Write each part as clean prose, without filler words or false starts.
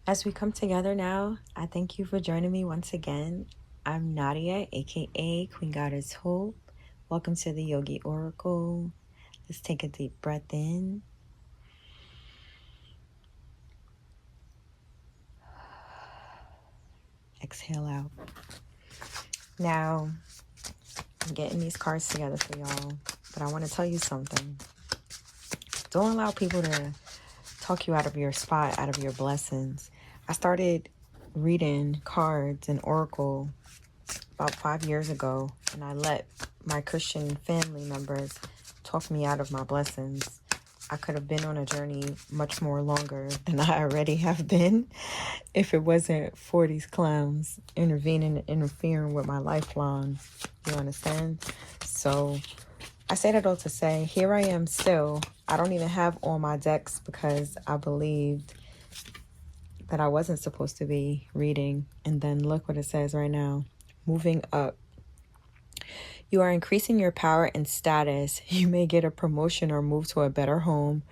As we come together now, I thank you for joining me once again. I'm Nadia, aka Queen Goddess Hope. Welcome to the Yogi Oracle. Let's take a deep breath in. Exhale out. Now, I'm getting these cards together for y'all, but I want to tell you something. Don't allow people to talk you out of your spot, out of your blessings. I started reading cards and oracle about 5 years ago, and I let my Christian family members talk me out of my blessings. I could have been on a journey much more longer than I already have been if it wasn't for these clowns interfering with my lifeline. You understand? So I say that all to say, here I am still. I don't even have all my decks because I believed that I wasn't supposed to be reading. And then look what it says right now. Moving up. You are increasing your power and status. You may get a promotion or move to a better home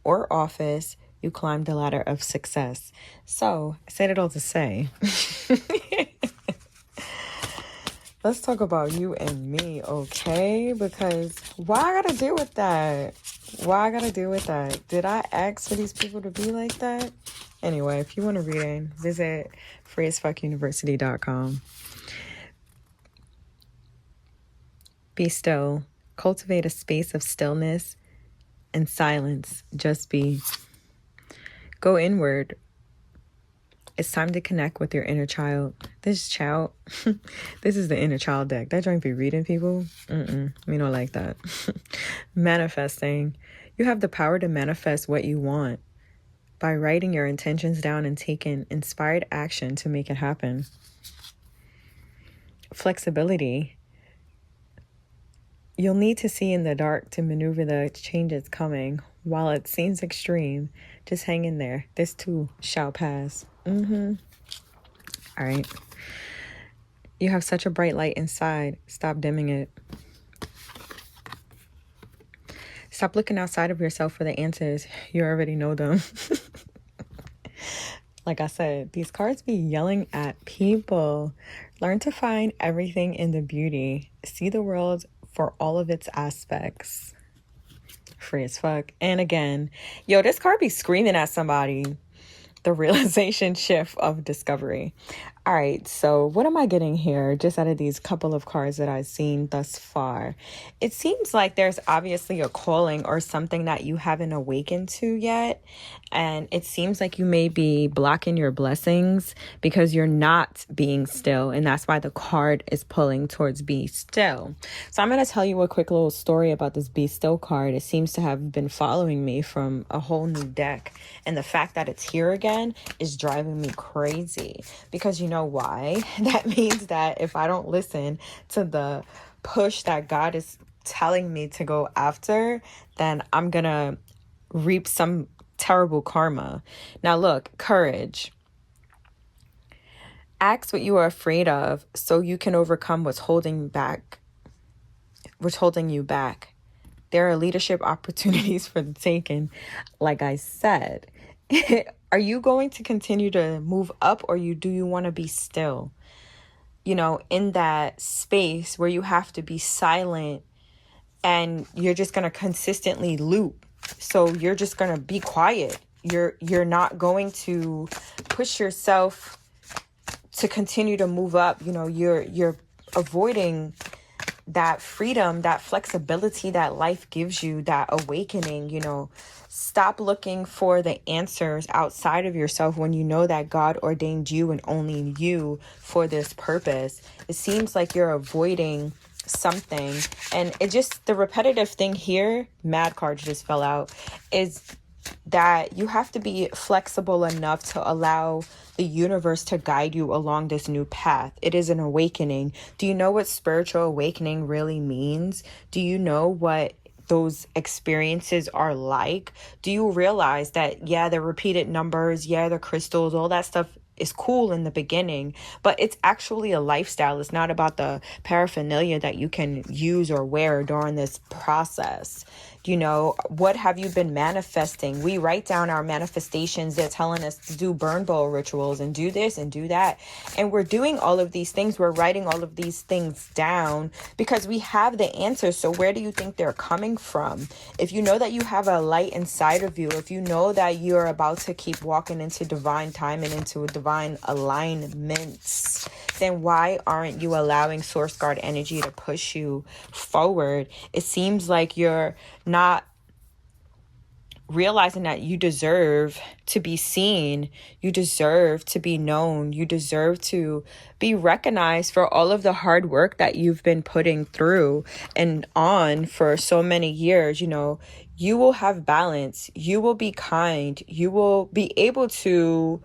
or office. You climb the ladder of success. So I said it all to say, let's talk about you and me, okay? Because why I gotta deal with that? Why I gotta deal with that? Did I ask for these people to be like that? Anyway, if you want to read in, visit freeasfuckuniversity.com. Be still. Cultivate a space of stillness and silence. Just be. Go inward. It's time to connect with your inner child. This is the inner child deck. That joint be reading people. We don't like that. Manifesting. You have the power to manifest what you want by writing your intentions down and taking inspired action to make it happen. Flexibility. You'll need to see in the dark to maneuver the changes coming. While it seems extreme, just hang in there. This too shall pass. All right. You have such a bright light inside. Stop dimming it. Stop looking outside of yourself for the answers. You already know them. Like I said, these cards be yelling at people. Learn to find everything in the beauty. See the world for all of its aspects. Free as fuck. And again, this card be screaming at somebody. The realization shift of discovery. All right, so what am I getting here just out of these couple of cards that I've seen thus far? It seems like there's obviously a calling or something that you haven't awakened to yet. And it seems like you may be blocking your blessings because you're not being still. And that's why the card is pulling towards be still. So I'm going to tell you a quick little story about this be still card. It seems to have been following me from a whole new deck. And the fact that it's here again is driving me crazy. Because you know why? That means that if I don't listen to the push that God is telling me to go after, then I'm going to reap some terrible karma. Now look, courage. Ask what you are afraid of so you can overcome what's holding you back. There are leadership opportunities for the taking. Like I said, are you going to continue to move up, or do you want to be still? In that space where you have to be silent and you're just going to consistently loop. So you're just going to be quiet. You're not going to push yourself to continue to move up. You're avoiding that freedom, that flexibility that life gives you, that awakening. Stop looking for the answers outside of yourself when you know that God ordained you and only you for this purpose. It seems like you're avoiding something, and the repetitive thing here, mad card just fell out, is that you have to be flexible enough to allow the universe to guide you along this new path. It is an awakening. Do you know what spiritual awakening really means? Do you know what those experiences are like? Do you realize that, the repeated numbers, the crystals, all that stuff is cool in the beginning, but it's actually a lifestyle. It's not about the paraphernalia that you can use or wear during this process. What have you been manifesting? We write down our manifestations. They're telling us to do burn bowl rituals and do this and do that. And we're doing all of these things. We're writing all of these things down because we have the answers. So where do you think they're coming from? If you know that you have a light inside of you, if you know that you're about to keep walking into divine time and into a divine alignment, then why aren't you allowing source guard energy to push you forward? It seems like you're not realizing that you deserve to be seen, you deserve to be known, you deserve to be recognized for all of the hard work that you've been putting through and on for so many years. You will have balance, you will be kind, you will be able to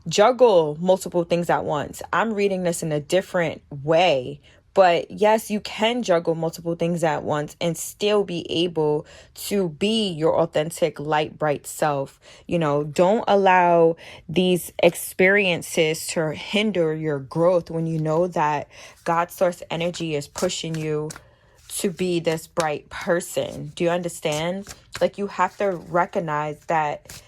juggle multiple things at once. I'm reading this in a different way. But yes, you can juggle multiple things at once and still be able to be your authentic, light, bright self. Don't allow these experiences to hinder your growth when you know that God's source energy is pushing you to be this bright person. Do you understand? Like, you have to recognize that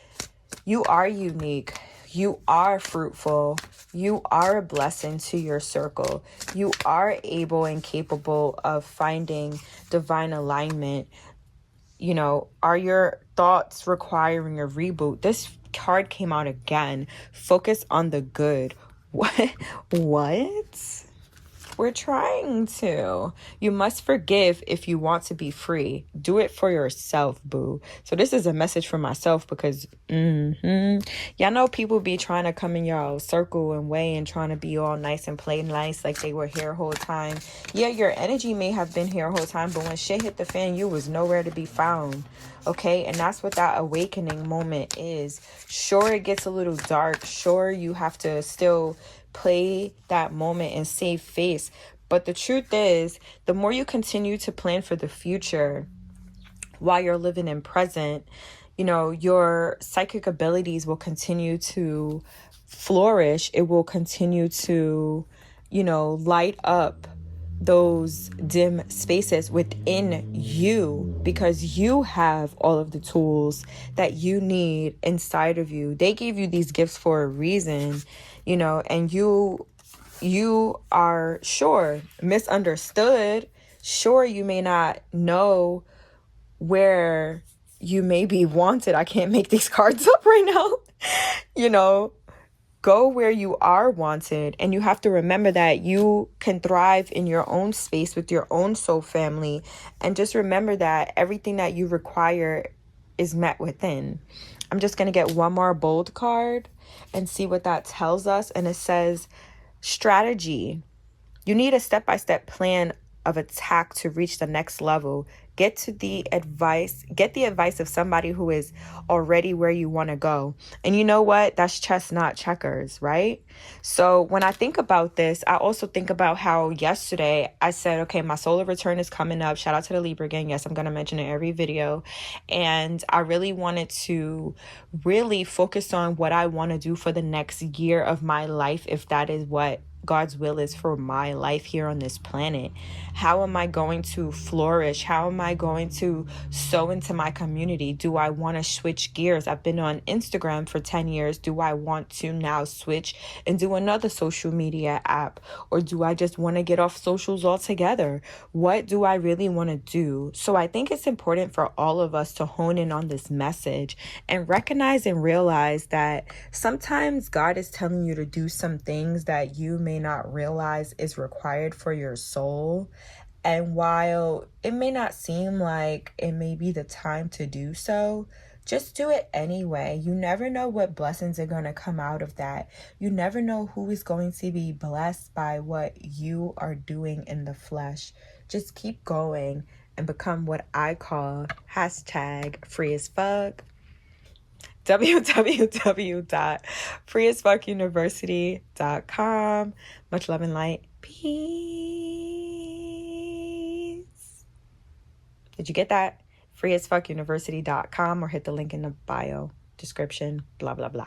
you are unique. You are fruitful. You are a blessing to your circle. You are able and capable of finding divine alignment. Are your thoughts requiring a reboot? This card came out again. Focus on the good. What? What? We're trying to. You must forgive if you want to be free. Do it for yourself, boo. So this is a message for myself because y'all know people be trying to come in your circle and way and trying to be all nice and play nice like they were here whole time. Yeah, your energy may have been here whole time, but when shit hit the fan, you was nowhere to be found. Okay, and that's what that awakening moment is. Sure, it gets a little dark. Sure, you have to still play that moment and save face. But the truth is, the more you continue to plan for the future while you're living in present, your psychic abilities will continue to flourish. It will continue to, light up those dim spaces within you because you have all of the tools that you need inside of you. They gave you these gifts for a reason, and you are misunderstood. Sure, you may not know where you may be wanted. I can't make these cards up right now. Go where you are wanted, and you have to remember that you can thrive in your own space with your own soul family, and just remember that everything that you require is met within. I'm just going to get one more bold card and see what that tells us, and it says strategy. You need a step-by-step plan of attack to reach the next level. Get the advice of somebody who is already where you want to go. And you know what? That's chess, not checkers, right? So when I think about this, I also think about how yesterday I said, okay, my solar return is coming up. Shout out to the Libra gang. Yes, I'm going to mention it every video. And I really wanted to really focus on what I want to do for the next year of my life, if that is what God's will is for my life here on this planet. How am I going to flourish? How am I going to sow into my community? Do I want to switch gears? I've been on Instagram for 10 years. Do I want to now switch and do another social media app? Or do I just want to get off socials altogether? What do I really want to do? So I think it's important for all of us to hone in on this message and recognize and realize that sometimes God is telling you to do some things that you may not realize is required for your soul. And while it may not seem like it may be the time to do so, just do it anyway. You never know what blessings are going to come out of that. You never know who is going to be blessed by what you are doing in the flesh. Just keep going and become what I call #freeasfuck. www.freeasfuckuniversity.com. Much love and light. Peace. Did you get that? freeasfuckuniversity.com, or hit the link in the bio description. Blah, blah, blah.